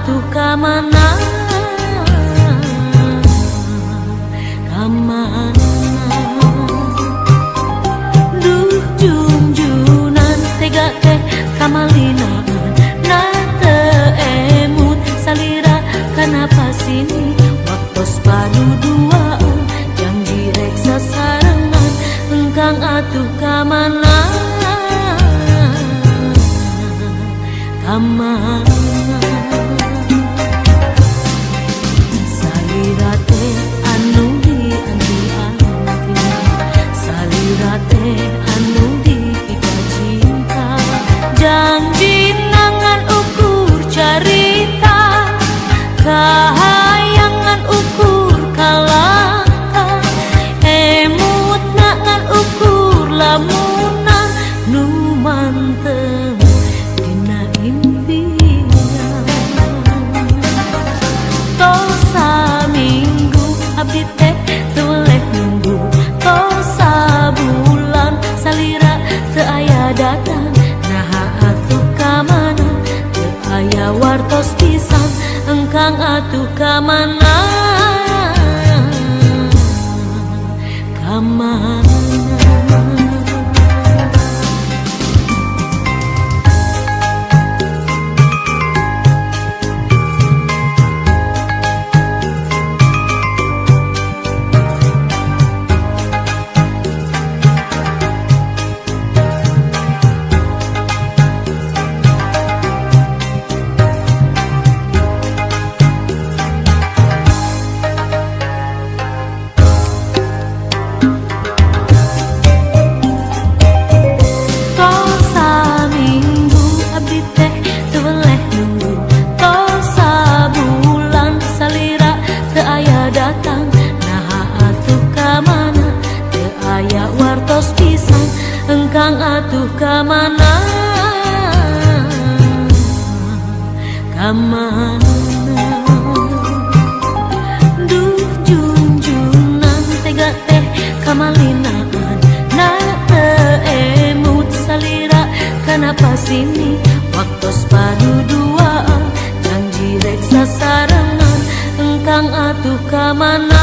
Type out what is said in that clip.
atuh kamana, kamana. Duh junjunan tega teh kamalinaan, na teu emut salira kenapa sini waktos padu duaan janji rek sasarengan engkang atuh kamana, kamana. Salira teh anu dianti-anti, salira teh anu dipika cinta, janji nangan ukur carita, kahayangan ukur kalaka, emut nangan ukur lamunan nu mantep dina impian. Tosa minggu abdi teh tuleh nunggu, tosa bulan salira teu aya datang, naha atuh kamana teu aya wartos pisan engkang atuh kamana, kamana. Wartos pisan engkang atuh kamana, kamana. Duh junjunan tega teh kamalinaan, na teu emut salira kenapa sini waktos padu duaan janji rek sasarengan engkang atuh kamana,